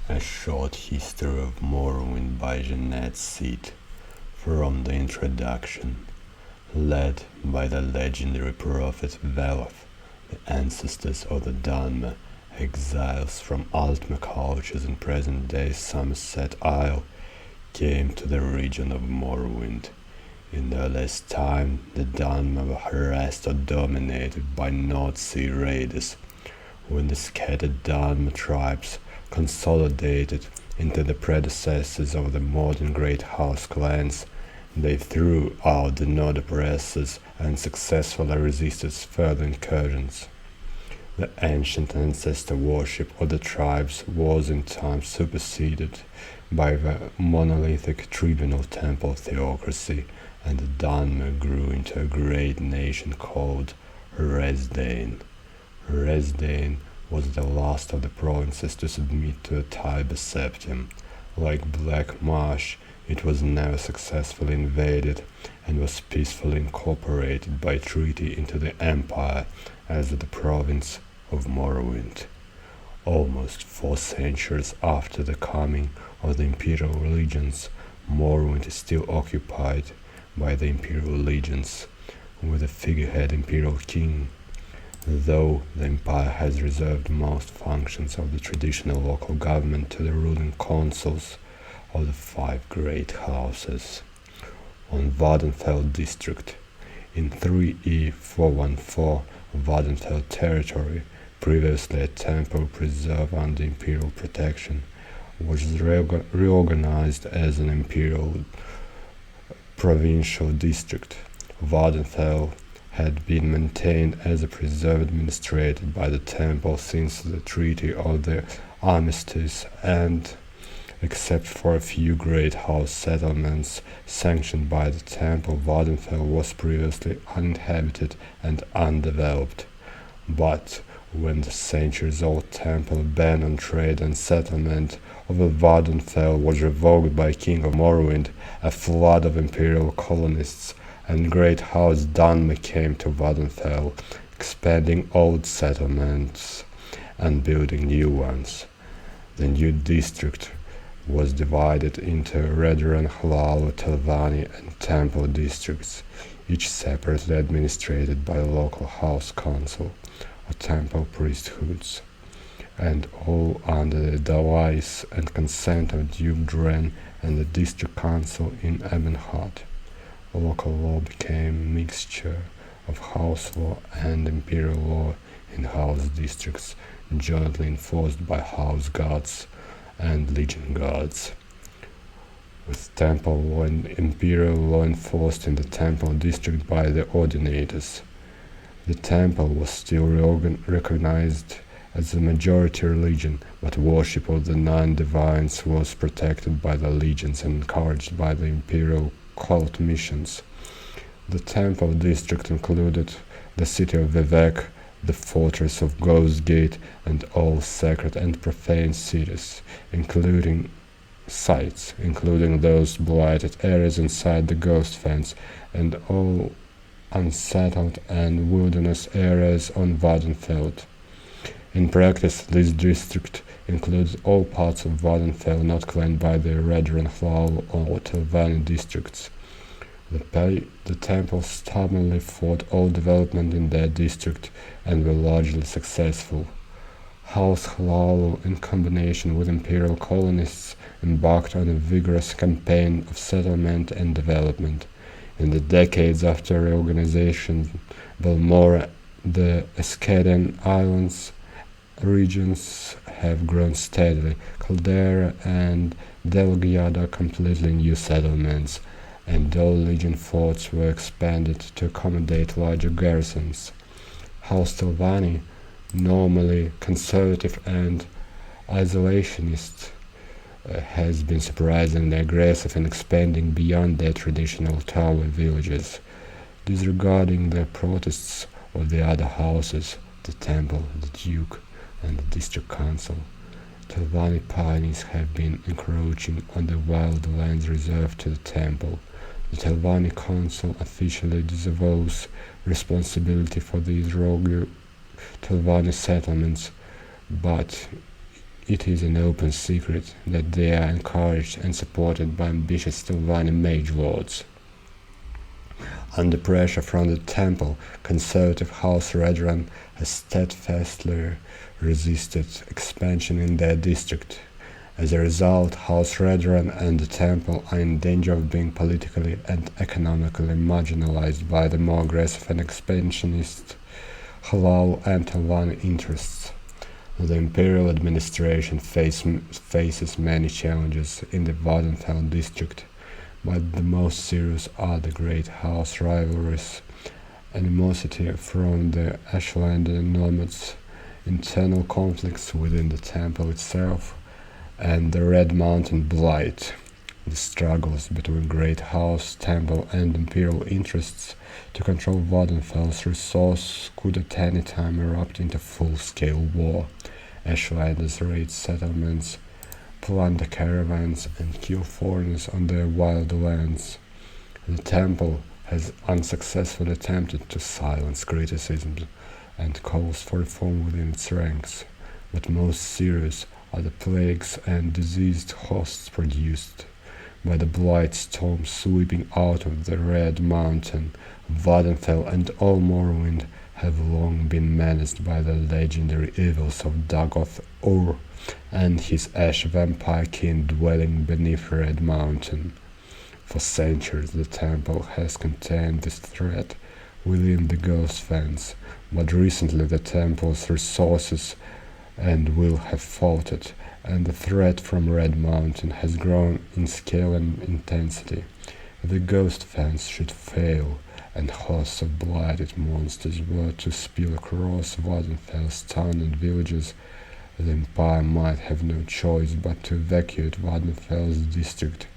A Short History of Morrowind by Jeanette Sitte. From the introduction. Led by the legendary prophet Veloth, the ancestors of the Dunmer, exiles from Altmer cultures in present-day Somerset Isle, came to the region of Morrowind. In the earliest time, the Dunmer were harassed or dominated by North Sea raiders. When the scattered Dunmer tribes consolidated into the predecessors of the modern Great House clans, they threw out the Nord oppressors and successfully resisted further incursions. The ancient ancestor worship of the tribes was in time superseded by the monolithic tribunal temple theocracy, and the Dunmer grew into a great nation called Resdayn. Resdayn was the last of the provinces to submit to the Tiber Septim. Like Black Marsh, it was never successfully invaded and was peacefully incorporated by treaty into the empire as the province of Morrowind. Almost 4 centuries after the coming of the Imperial Legions, Morrowind is still occupied by the Imperial Legions, with a figurehead Imperial King, though the Empire has reserved most functions of the traditional local government to the ruling councils of the 5 great houses. On Vvardenfell district, in 3E414 Vvardenfell territory, previously a temple preserve under Imperial protection, was reorganized as an Imperial provincial district. Vvardenfell had been maintained as a preserve administered by the temple since the Treaty of the Armistice, and, except for a few great house settlements sanctioned by the temple, Vvardenfell was previously uninhabited and undeveloped. But when the centuries-old temple ban on trade and settlement over Vvardenfell was revoked by King of Morrowind, a flood of imperial colonists and great house Dunmer came to Vvardenfell, expanding old settlements and building new ones. The new district was divided into Redran, Hlaalu, Telvanni and Temple districts, each separately administered by a local house council or temple priesthoods, and all under the device and consent of Duke Dren and the district council in Ebonheart. Local law became a mixture of house law and imperial law in house districts, jointly enforced by house guards and legion guards, with temple law and imperial law enforced in the temple district by the ordinators. The temple was still recognized as a majority religion, but worship of the 9 divines was protected by the legions and encouraged by the imperial cult missions. The temple district included the city of Vivec, the fortress of Ghostgate, and all sacred and profane cities, including those blighted areas inside the Ghost Fence, and all unsettled and wilderness areas on Vvardenfell. In practice, this district includes all parts of Vvardenfell not claimed by the Redran, Hlaalu or Telvanni districts. The temple stubbornly fought all development in their district and were largely successful. House Hlaalu, in combination with imperial colonists, embarked on a vigorous campaign of settlement and development. In the decades after reorganization, Belmora, the Escaden Islands regions have grown steadily. Caldera and Delgyad are completely new settlements, and all legion forts were expanded to accommodate larger garrisons. House Telvanni, normally conservative and isolationist, has been surprisingly aggressive in expanding beyond their traditional tower villages, disregarding the protests of the other houses, the temple, the duke, and the district council. Telvanni pioneers have been encroaching on the wild lands reserved to the temple. The Telvanni Council officially disavows responsibility for these rogue Telvanni settlements, but It is an open secret that they are encouraged and supported by ambitious Sylvani mage lords. Under pressure from the temple, conservative House Redran has steadfastly resisted expansion in their district. As a result, House Redran and the temple are in danger of being politically and economically marginalized by the more aggressive and expansionist Halal and Talvani interests. The imperial administration faces many challenges in the Vattenfall district, but the most serious are the great house rivalries, animosity from the Ashlander nomads, internal conflicts within the temple itself, and the Red Mountain Blight. The struggles between Great House, Temple, and Imperial interests to control Vattenfall's resource could at any time erupt into full-scale war. Ashlanders raid settlements, plunder caravans, and kill foreigners on their wild lands. The temple has unsuccessfully attempted to silence criticisms and calls for reform within its ranks, but most serious are the plagues and diseased hosts produced by the blight storm sweeping out of the Red Mountain. Vattenfall and all Morrowind have long been menaced by the legendary evils of Dagoth Ur and his ash vampire kin dwelling beneath Red Mountain. For centuries the temple has contained this threat within the ghost fence, but recently the temple's resources and will have faltered, and the threat from Red Mountain has grown in scale and intensity. If the ghost fence should fail, and hosts of blighted monsters were to spill across Vattenfall's town and villages, the Empire might have no choice but to evacuate Vattenfall's district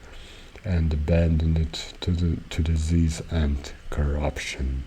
and abandon it to disease and corruption.